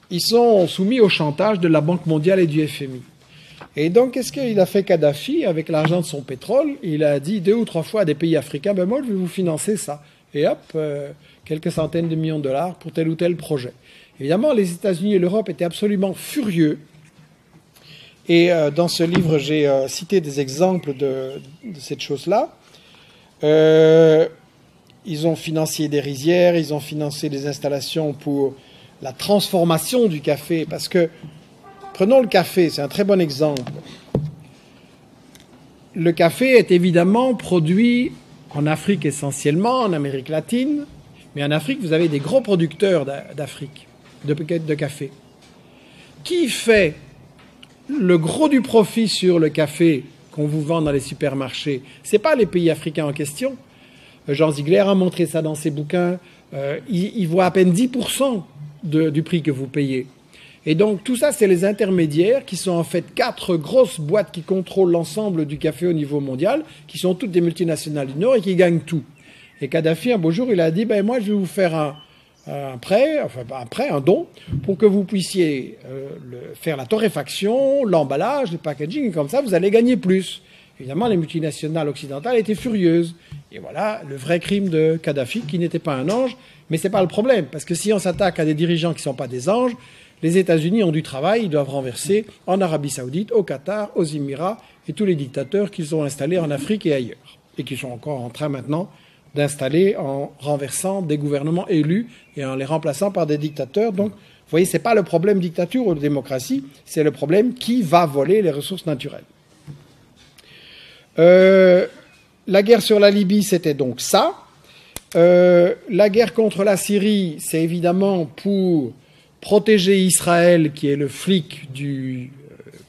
ils sont soumis au chantage de la Banque mondiale et du FMI. Et donc, qu'est-ce qu'il a fait Kadhafi avec l'argent de son pétrole? Il a dit 2 ou 3 fois à des pays africains, ben moi, je vais vous financer ça. Et hop, quelques centaines de millions de dollars pour tel ou tel projet. Évidemment, les États-Unis et l'Europe étaient absolument furieux. Et dans ce livre, j'ai cité des exemples de cette chose-là. Ils ont financé des rizières, ils ont financé des installations pour la transformation du café, parce que, prenons le café, c'est un très bon exemple. Le café est évidemment produit en Afrique essentiellement, en Amérique latine, mais en Afrique, vous avez des gros producteurs d'Afrique, de café. Qui fait le gros du profit sur le café qu'on vous vend dans les supermarchés? Ce n'est pas les pays africains en question. Jean Ziegler a montré ça dans ses bouquins. Il voit à peine 10% du prix que vous payez. Et donc tout ça, c'est les intermédiaires qui sont en fait 4 grosses boîtes qui contrôlent l'ensemble du café au niveau mondial, qui sont toutes des multinationales du Nord et qui gagnent tout. Et Kadhafi, un beau jour, il a dit, ben moi je vais vous faire un prêt, un don, pour que vous puissiez faire la torréfaction, l'emballage, le packaging, et comme ça vous allez gagner plus. Évidemment, les multinationales occidentales étaient furieuses. Et voilà le vrai crime de Kadhafi, qui n'était pas un ange. Mais ce n'est pas le problème, parce que si on s'attaque à des dirigeants qui ne sont pas des anges, les États-Unis ont du travail, ils doivent renverser en Arabie Saoudite, au Qatar, aux Émirats, et tous les dictateurs qu'ils ont installés en Afrique et ailleurs, et qui sont encore en train maintenant d'installer en renversant des gouvernements élus et en les remplaçant par des dictateurs. Donc, vous voyez, ce n'est pas le problème dictature ou de démocratie, c'est le problème qui va voler les ressources naturelles. La guerre sur la Libye, c'était donc ça. La guerre contre la Syrie, c'est évidemment pour protéger Israël, qui est le flic du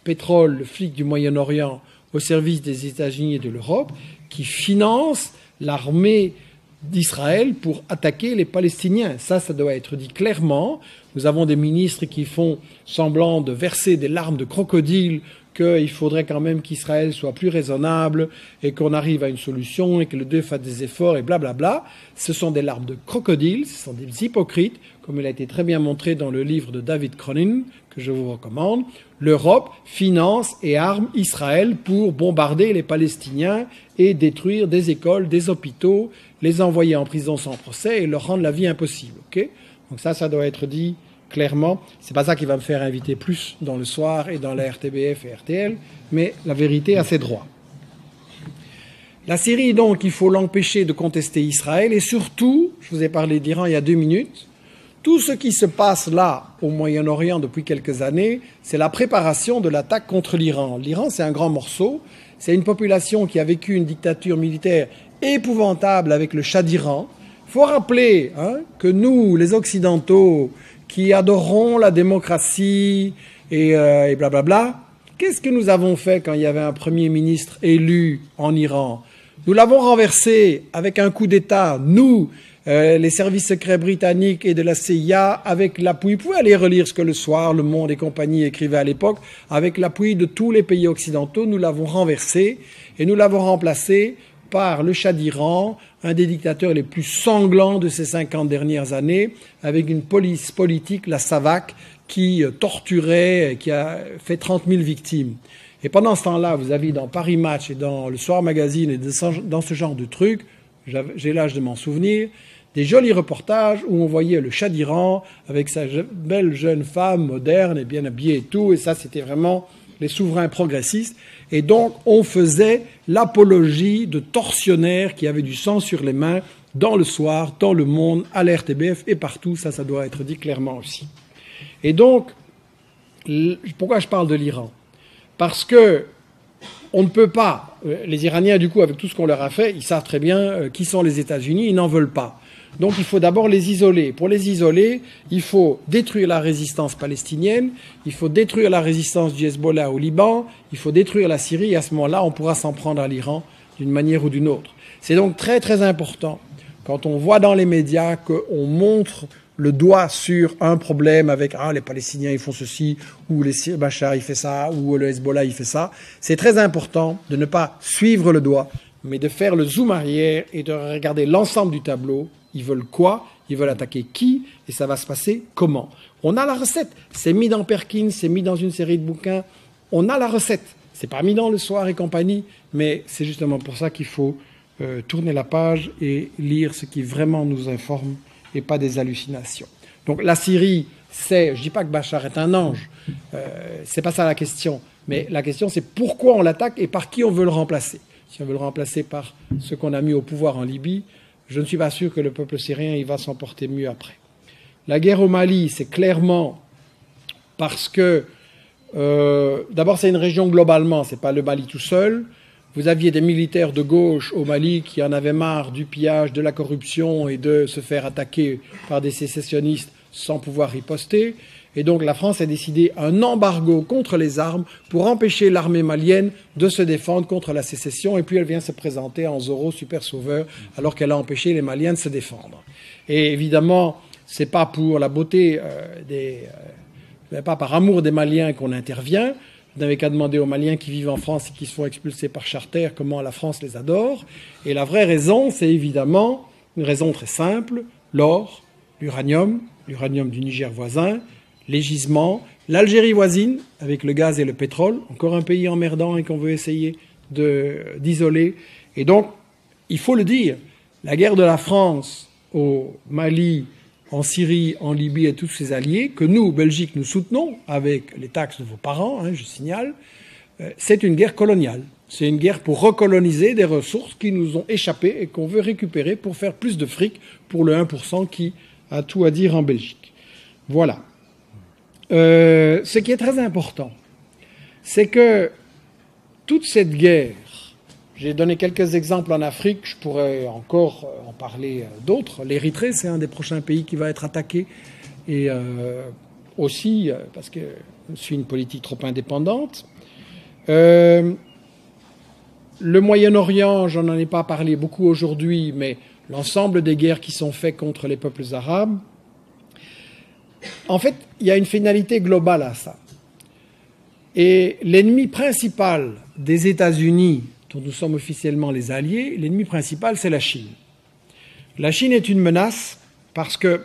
pétrole, le flic du Moyen-Orient, au service des États-Unis et de l'Europe, qui finance l'armée d'Israël pour attaquer les Palestiniens. Ça doit être dit clairement. Nous avons des ministres qui font semblant de verser des larmes de crocodile, qu'il faudrait quand même qu'Israël soit plus raisonnable et qu'on arrive à une solution et que le Dieu fasse des efforts et blablabla. Ce sont des larmes de crocodile, ce sont des hypocrites, comme il a été très bien montré dans le livre de David Cronin, que je vous recommande. L'Europe finance et arme Israël pour bombarder les Palestiniens et détruire des écoles, des hôpitaux, les envoyer en prison sans procès et leur rendre la vie impossible. Okay? Donc ça doit être dit clairement. C'est pas ça qui va me faire inviter plus dans le soir et dans la RTBF et RTL, mais la vérité a ses droits. La Syrie, donc, il faut l'empêcher de contester Israël et surtout, je vous ai parlé d'Iran il y a 2 minutes, tout ce qui se passe là, au Moyen-Orient depuis quelques années, c'est la préparation de l'attaque contre l'Iran. L'Iran, c'est un grand morceau. C'est une population qui a vécu une dictature militaire épouvantable avec le Shah d'Iran. Il faut rappeler que nous, les Occidentaux, qui adorons la démocratie et blablabla, qu'est-ce que nous avons fait quand il y avait un premier ministre élu en Iran? Nous l'avons renversé avec un coup d'État, nous, les services secrets britanniques et de la CIA, avec l'appui, vous pouvez aller relire ce que Le Soir, Le Monde et compagnie écrivaient à l'époque, avec l'appui de tous les pays occidentaux, nous l'avons renversé et nous l'avons remplacé par le Shah d'Iran, un des dictateurs les plus sanglants de ces 50 dernières années, avec une police politique, la SAVAK, qui torturait, qui a fait 30 000 victimes. Et pendant ce temps-là, vous avez dans Paris Match et dans Le Soir Magazine et dans ce genre de trucs, j'ai l'âge de m'en souvenir, des jolis reportages où on voyait le Shah d'Iran avec sa belle jeune femme moderne et bien habillée et tout, et ça c'était vraiment les souverains progressistes, et donc on faisait l'apologie de tortionnaires qui avaient du sang sur les mains dans le soir, dans le monde, à la RTBF et partout, ça doit être dit clairement aussi. Et donc, pourquoi je parle de l'Iran? Parce que on ne peut pas, les Iraniens du coup avec tout ce qu'on leur a fait, ils savent très bien qui sont les États-Unis, ils n'en veulent pas. Donc il faut d'abord les isoler. Pour les isoler, il faut détruire la résistance palestinienne, il faut détruire la résistance du Hezbollah au Liban, il faut détruire la Syrie, et à ce moment-là, on pourra s'en prendre à l'Iran d'une manière ou d'une autre. C'est donc très très important, quand on voit dans les médias qu'on montre le doigt sur un problème avec « Ah, les Palestiniens, ils font ceci », ou « Bachar, il fait ça », ou « le Hezbollah, il fait ça », c'est très important de ne pas suivre le doigt, mais de faire le zoom arrière et de regarder l'ensemble du tableau. Ils veulent quoi? Ils veulent attaquer qui? Et ça va se passer comment? On a la recette. C'est mis dans Perkins, c'est mis dans une série de bouquins. On a la recette. C'est pas mis dans Le Soir et compagnie, mais c'est justement pour ça qu'il faut tourner la page et lire ce qui vraiment nous informe et pas des hallucinations. Donc la Syrie, je dis pas que Bachar est un ange, c'est pas ça la question, mais la question c'est pourquoi on l'attaque et par qui on veut le remplacer. Si on veut le remplacer par ceux qu'on a mis au pouvoir en Libye, je ne suis pas sûr que le peuple syrien il va s'en porter mieux après. La guerre au Mali, c'est clairement parce que d'abord c'est une région globalement, c'est pas le Mali tout seul. Vous aviez des militaires de gauche au Mali qui en avaient marre du pillage, de la corruption et de se faire attaquer par des sécessionnistes sans pouvoir riposter. Et donc la France a décidé un embargo contre les armes pour empêcher l'armée malienne de se défendre contre la sécession. Et puis elle vient se présenter en Zorro super sauveur alors qu'elle a empêché les Maliens de se défendre. Et évidemment, c'est pas pour la beauté pas par amour des Maliens qu'on intervient. Vous n'avez qu'à demander aux Maliens qui vivent en France et qui se font expulser par charter comment la France les adore. Et la vraie raison, c'est évidemment une raison très simple, l'or, l'uranium du Niger voisin, les gisements, l'Algérie voisine avec le gaz et le pétrole, encore un pays emmerdant et qu'on veut essayer d'isoler. Et donc, il faut le dire, la guerre de la France au Mali, en Syrie, en Libye et tous ses alliés, que nous, Belgique, nous soutenons avec les taxes de vos parents, je signale, c'est une guerre coloniale. C'est une guerre pour recoloniser des ressources qui nous ont échappé et qu'on veut récupérer pour faire plus de fric pour le 1% qui a tout à dire en Belgique. Voilà. Ce qui est très important, c'est que toute cette guerre, j'ai donné quelques exemples en Afrique, je pourrais encore en parler d'autres. L'Érythrée, c'est un des prochains pays qui va être attaqué. Et aussi, parce que je suis une politique trop indépendante. Le Moyen-Orient, j'en ai pas parlé beaucoup aujourd'hui, mais l'ensemble des guerres qui sont faites contre les peuples arabes, en fait, il y a une finalité globale à ça. Et l'ennemi principal des États-Unis, dont nous sommes officiellement les alliés, l'ennemi principal, c'est la Chine. La Chine est une menace parce que,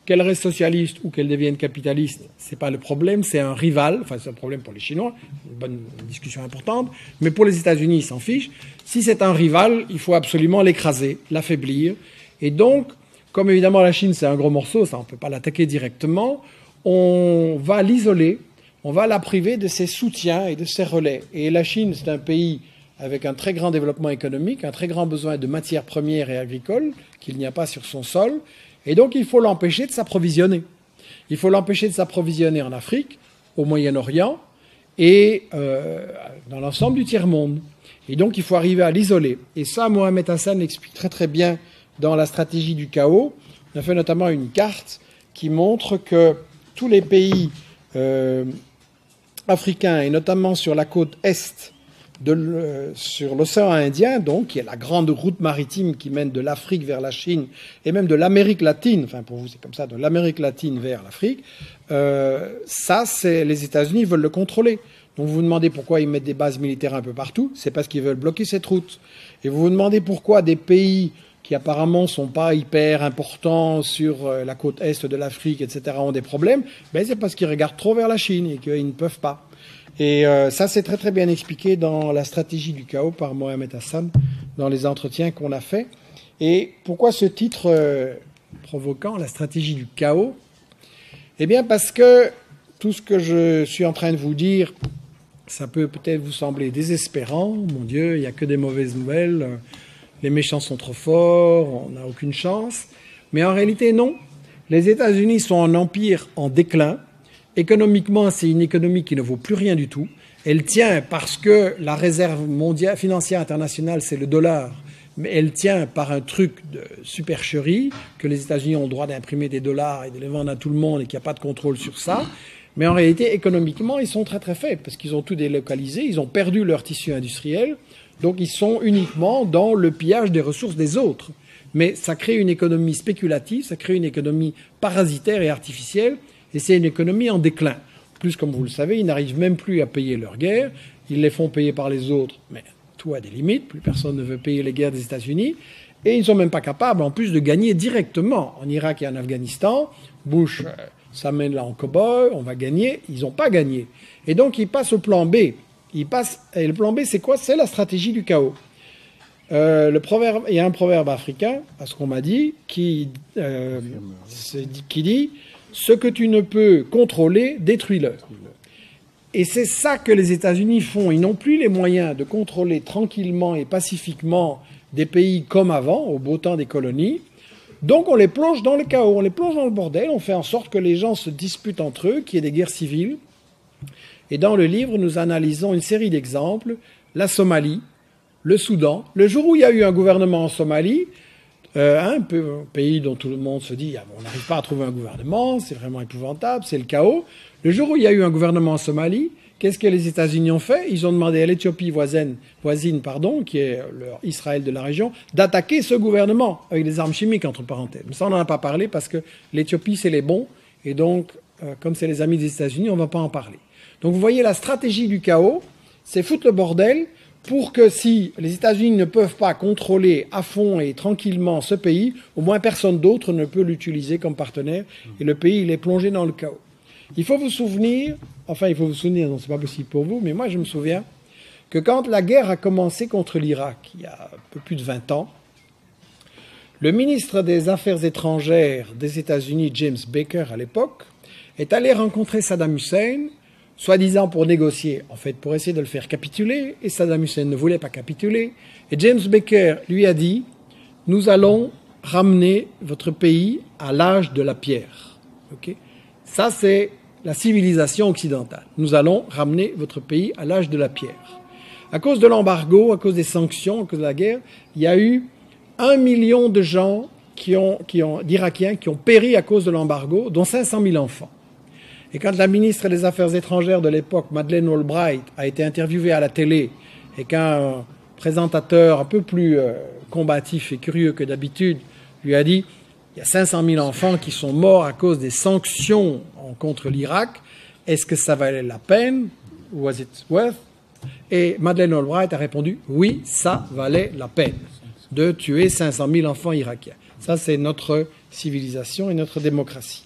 qu'elle reste socialiste ou qu'elle devienne capitaliste, c'est pas le problème, c'est un rival, enfin c'est un problème pour les Chinois, une bonne discussion importante, mais pour les États-Unis, ils s'en fichent. Si c'est un rival, il faut absolument l'écraser, l'affaiblir. Et donc, comme évidemment la Chine, c'est un gros morceau, ça on ne peut pas l'attaquer directement, on va l'isoler, on va la priver de ses soutiens et de ses relais. Et la Chine, c'est un pays avec un très grand développement économique, un très grand besoin de matières premières et agricoles qu'il n'y a pas sur son sol. Et donc, il faut l'empêcher de s'approvisionner. Il faut l'empêcher de s'approvisionner en Afrique, au Moyen-Orient et dans l'ensemble du tiers-monde. Et donc, il faut arriver à l'isoler. Et ça, Mohamed Hassan l'explique très très bien dans la stratégie du chaos. On a fait notamment une carte qui montre que tous les pays africains, et notamment sur la côte est, sur l'océan Indien, donc, qui est la grande route maritime qui mène de l'Afrique vers la Chine, et même de l'Amérique latine, enfin pour vous c'est comme ça, de l'Amérique latine vers l'Afrique, ça, les États-Unis veulent le contrôler. Donc vous vous demandez pourquoi ils mettent des bases militaires un peu partout, c'est parce qu'ils veulent bloquer cette route. Et vous vous demandez pourquoi des pays qui apparemment ne sont pas hyper importants sur la côte est de l'Afrique, etc., ont des problèmes, ben c'est parce qu'ils regardent trop vers la Chine et qu'ils ne peuvent pas. Et ça, c'est très très bien expliqué dans la stratégie du chaos par Mohamed Hassan, dans les entretiens qu'on a faits. Et pourquoi ce titre provoquant, la stratégie du chaos? Eh bien parce que tout ce que je suis en train de vous dire, ça peut peut-être vous sembler désespérant. Mon Dieu, il n'y a que des mauvaises nouvelles. Les méchants sont trop forts, on n'a aucune chance. Mais en réalité, non. Les États-Unis sont un empire en déclin. Économiquement, c'est une économie qui ne vaut plus rien du tout. Elle tient parce que la réserve mondiale, financière internationale, c'est le dollar. Mais elle tient par un truc de supercherie, que les États-Unis ont le droit d'imprimer des dollars et de les vendre à tout le monde et qu'il n'y a pas de contrôle sur ça. Mais en réalité, économiquement, ils sont très très faibles parce qu'ils ont tout délocalisé, ils ont perdu leur tissu industriel. Donc ils sont uniquement dans le pillage des ressources des autres. Mais ça crée une économie spéculative, ça crée une économie parasitaire et artificielle, et c'est une économie en déclin. Plus, comme vous le savez, ils n'arrivent même plus à payer leurs guerres, ils les font payer par les autres, mais tout a des limites, plus personne ne veut payer les guerres des États-Unis, et ils ne sont même pas capables, en plus, de gagner directement en Irak et en Afghanistan. Bush s'amène là en cow-boy, on va gagner, ils n'ont pas gagné. Et donc ils passent au plan B. Et le plan B, c'est quoi? C'est la stratégie du chaos. Il y a un proverbe africain, à ce qu'on m'a dit, qui dit « Ce que tu ne peux contrôler, détruis-le ». Et c'est ça que les États-Unis font. Ils n'ont plus les moyens de contrôler tranquillement et pacifiquement des pays comme avant, au beau temps des colonies. Donc on les plonge dans le chaos, on les plonge dans le bordel, on fait en sorte que les gens se disputent entre eux, qu'il y ait des guerres civiles. Et dans le livre, nous analysons une série d'exemples. La Somalie, le Soudan. Le jour où il y a eu un gouvernement en Somalie, un pays dont tout le monde se dit on n'arrive pas à trouver un gouvernement, c'est vraiment épouvantable, c'est le chaos. Le jour où il y a eu un gouvernement en Somalie, qu'est-ce que les États-Unis ont fait? Ils ont demandé à l'Éthiopie voisine, qui est Israël de la région, d'attaquer ce gouvernement avec des armes chimiques, entre parenthèses. Mais ça, on n'en a pas parlé parce que l'Éthiopie, c'est les bons. Et donc, comme c'est les amis des États-Unis, on ne va pas en parler. Donc vous voyez, la stratégie du chaos, c'est foutre le bordel pour que si les États-Unis ne peuvent pas contrôler à fond et tranquillement ce pays, au moins personne d'autre ne peut l'utiliser comme partenaire et le pays, il est plongé dans le chaos. Il faut vous souvenir, non, c'est pas possible pour vous, mais moi je me souviens que quand la guerre a commencé contre l'Irak, il y a un peu plus de 20 ans, le ministre des Affaires étrangères des États-Unis, James Baker à l'époque, est allé rencontrer Saddam Hussein, soi-disant pour négocier, en fait pour essayer de le faire capituler, et Saddam Hussein ne voulait pas capituler, et James Baker lui a dit « Nous allons ramener votre pays à l'âge de la pierre. Okay ? » Ça, c'est la civilisation occidentale. Nous allons ramener votre pays à l'âge de la pierre. À cause de l'embargo, à cause des sanctions, à cause de la guerre, il y a eu 1 million de gens d'Irakiens qui ont péri à cause de l'embargo, dont 500 000 enfants. Et quand la ministre des Affaires étrangères de l'époque, Madeleine Albright, a été interviewée à la télé et qu'un présentateur un peu plus combatif et curieux que d'habitude lui a dit « Il y a 500 000 enfants qui sont morts à cause des sanctions contre l'Irak. Est-ce que ça valait la peine? Was it worth ?» Et Madeleine Albright a répondu « Oui, ça valait la peine de tuer 500 000 enfants irakiens. » Ça, c'est notre civilisation et notre démocratie.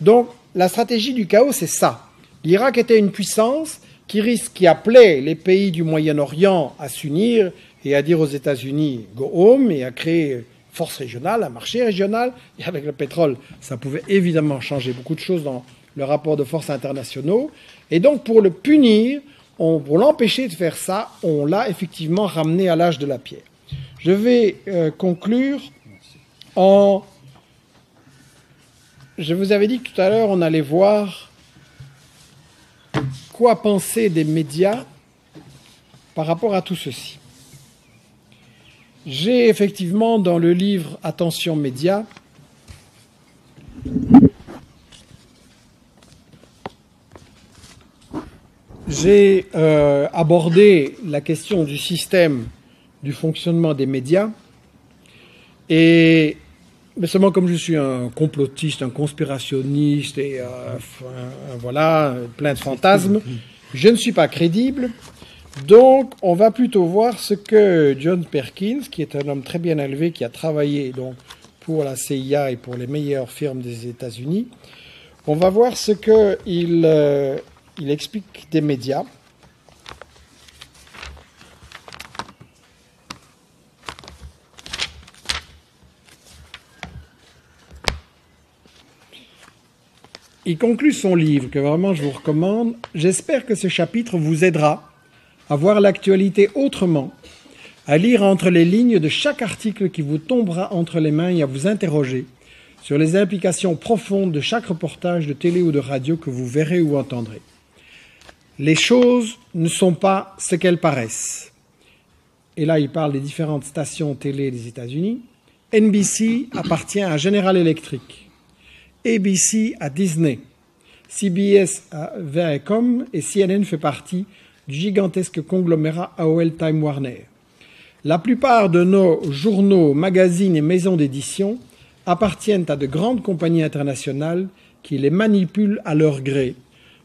Donc, la stratégie du chaos, c'est ça. L'Irak était une puissance qui appelait les pays du Moyen-Orient à s'unir et à dire aux États-Unis « go home » et à créer force régionale, un marché régional. Et avec le pétrole, ça pouvait évidemment changer beaucoup de choses dans le rapport de forces internationaux. Et donc, pour le punir, pour l'empêcher de faire ça, on l'a effectivement ramené à l'âge de la pierre. Je vais conclure en... Je vous avais dit que tout à l'heure, on allait voir quoi penser des médias par rapport à tout ceci. J'ai effectivement dans le livre « Attention médias » j'ai abordé la question du système du fonctionnement des médias et mais seulement comme je suis un complotiste, un conspirationniste et voilà, plein de fantasmes, je ne suis pas crédible. Donc, on va plutôt voir ce que John Perkins, qui est un homme très bien élevé, qui a travaillé donc pour la CIA et pour les meilleures firmes des États-Unis, on va voir ce qu'il explique des médias. il conclut son livre, que vraiment je vous recommande. J'espère que ce chapitre vous aidera à voir l'actualité autrement, à lire entre les lignes de chaque article qui vous tombera entre les mains et à vous interroger sur les implications profondes de chaque reportage de télé ou de radio que vous verrez ou entendrez. Les choses ne sont pas ce qu'elles paraissent. Et là, il parle des différentes stations télé des États-Unis. NBC appartient à General Electric, ABC à Disney, CBS à Viacom et CNN fait partie du gigantesque conglomérat AOL Time Warner. La plupart de nos journaux, magazines et maisons d'édition appartiennent à de grandes compagnies internationales qui les manipulent à leur gré.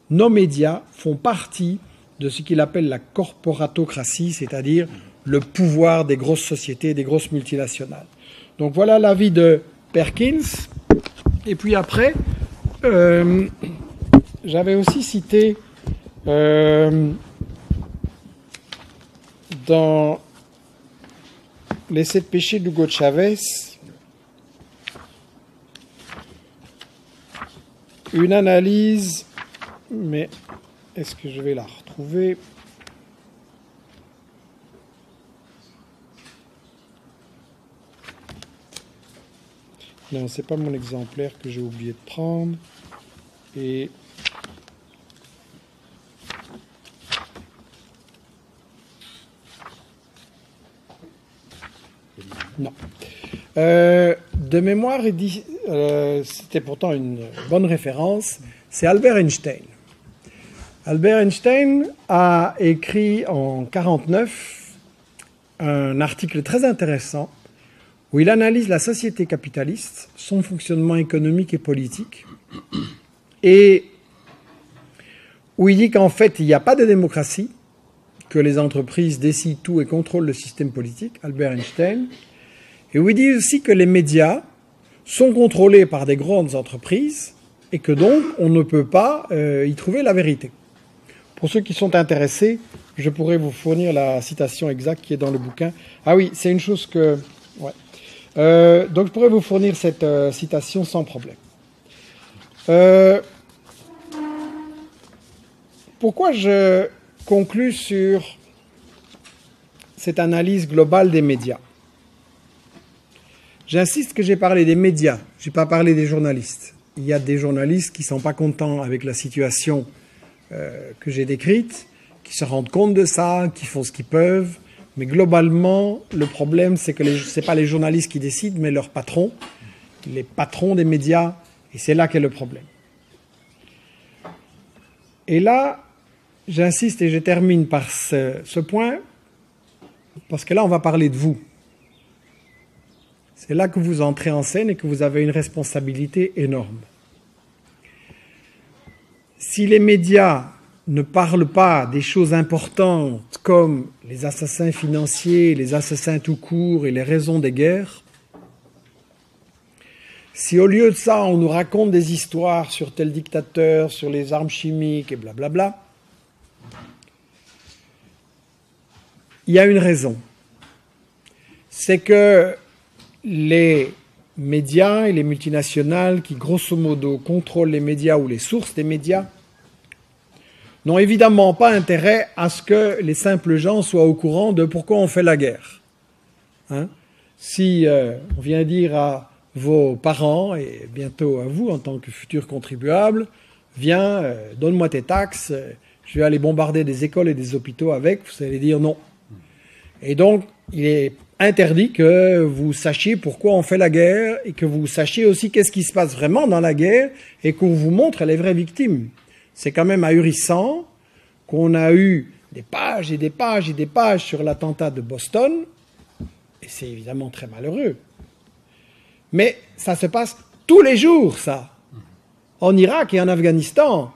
Nos médias font partie de ce qu'il appelle la corporatocratie, c'est-à-dire le pouvoir des grosses sociétés, des grosses multinationales. Donc voilà l'avis de Perkins. Et puis après, j'avais aussi cité dans les 7 péchés d'Hugo Chavez une analyse, mais est-ce que je vais la retrouver ? Non, c'est pas mon exemplaire que j'ai oublié de prendre. Et non. De mémoire, c'était pourtant une bonne référence, c'est Albert Einstein. Albert Einstein a écrit en 1949 un article très intéressant où il analyse la société capitaliste, son fonctionnement économique et politique, et où il dit qu'en fait, il n'y a pas de démocratie, que les entreprises décident tout et contrôlent le système politique, Albert Einstein, et où il dit aussi que les médias sont contrôlés par des grandes entreprises et que donc on ne peut pas y trouver la vérité. Pour ceux qui sont intéressés, je pourrais vous fournir la citation exacte qui est dans le bouquin. Ah oui, c'est une chose que... Ouais. Donc je pourrais vous fournir cette citation sans problème. Pourquoi je conclus sur cette analyse globale des médias ? J'insiste que j'ai parlé des médias, je n'ai pas parlé des journalistes. Il y a des journalistes qui ne sont pas contents avec la situation que j'ai décrite, qui se rendent compte de ça, qui font ce qu'ils peuvent. Mais globalement, le problème, c'est que ce n'est pas les journalistes qui décident, mais leurs patrons, les patrons des médias, et c'est là qu'est le problème. Et là, j'insiste et je termine par ce point, parce que là, on va parler de vous. C'est là que vous entrez en scène et que vous avez une responsabilité énorme. Si les médias ne parlent pas des choses importantes comme les assassins financiers, les assassins tout court et les raisons des guerres, si au lieu de ça, on nous raconte des histoires sur tel dictateur, sur les armes chimiques et blablabla, il y a une raison. C'est que les médias et les multinationales qui, grosso modo, contrôlent les médias ou les sources des médias n'ont évidemment pas intérêt à ce que les simples gens soient au courant de pourquoi on fait la guerre. Hein ? Si on vient dire à vos parents, et bientôt à vous en tant que futurs contribuables, viens, donne-moi tes taxes, je vais aller bombarder des écoles et des hôpitaux avec, vous allez dire non. Et donc, il est interdit que vous sachiez pourquoi on fait la guerre et que vous sachiez aussi qu'est-ce qui se passe vraiment dans la guerre et qu'on vous montre les vraies victimes. C'est quand même ahurissant qu'on a eu des pages et des pages et des pages sur l'attentat de Boston, et c'est évidemment très malheureux. Mais ça se passe tous les jours, ça, en Irak et en Afghanistan.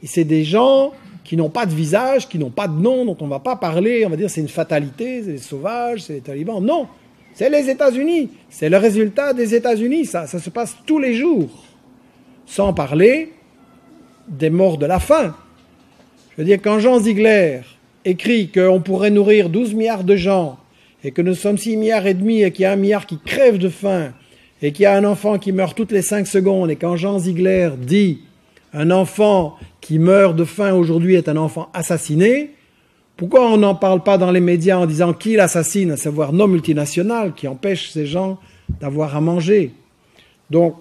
Et c'est des gens qui n'ont pas de visage, qui n'ont pas de nom, dont on ne va pas parler, on va dire c'est une fatalité, c'est les sauvages, c'est les talibans. Non, c'est les États-Unis, c'est le résultat des États-Unis, ça se passe tous les jours. Sans parler des morts de la faim. Je veux dire, quand Jean Ziegler écrit qu'on pourrait nourrir 12 milliards de gens, et que nous sommes 6 milliards et demi, et qu'il y a 1 milliard qui crève de faim, et qu'il y a un enfant qui meurt toutes les 5 secondes, et quand Jean Ziegler dit un enfant qui meurt de faim aujourd'hui est un enfant assassiné, pourquoi on n'en parle pas dans les médias en disant qui l'assassine, à savoir nos multinationales qui empêchent ces gens d'avoir à manger? Donc,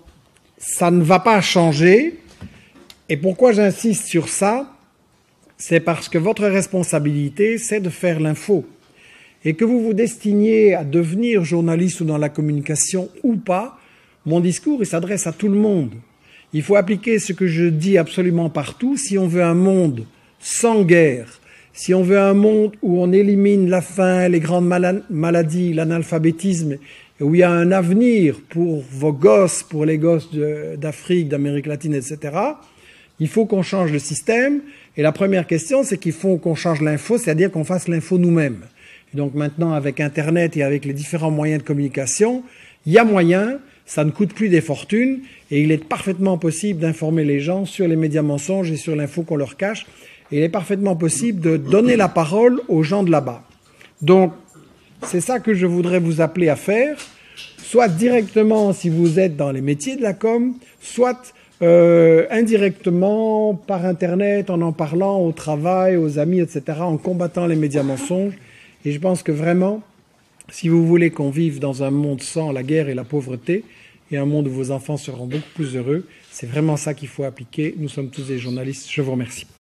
ça ne va pas changer. Et pourquoi j'insiste sur ça? C'est parce que votre responsabilité, c'est de faire l'info. Et que vous vous destiniez à devenir journaliste ou dans la communication ou pas, mon discours, il s'adresse à tout le monde. Il faut appliquer ce que je dis absolument partout. Si on veut un monde sans guerre, si on veut un monde où on élimine la faim, les grandes maladies, l'analphabétisme, et où il y a un avenir pour vos gosses, pour les gosses d'Afrique, d'Amérique latine, etc., il faut qu'on change le système. Et la première question, c'est qu'il faut qu'on change l'info, c'est-à-dire qu'on fasse l'info nous-mêmes. Et donc maintenant, avec Internet et avec les différents moyens de communication, il y a moyen, ça ne coûte plus des fortunes, et il est parfaitement possible d'informer les gens sur les médias mensonges et sur l'info qu'on leur cache. Et il est parfaitement possible de donner la parole aux gens de là-bas. Donc, c'est ça que je voudrais vous appeler à faire, soit directement si vous êtes dans les métiers de la com, soit indirectement par Internet, en parlant au travail, aux amis, etc., en combattant les médias mensonges. Et je pense que vraiment, si vous voulez qu'on vive dans un monde sans la guerre et la pauvreté, et un monde où vos enfants seront beaucoup plus heureux, c'est vraiment ça qu'il faut appliquer. Nous sommes tous des journalistes. Je vous remercie.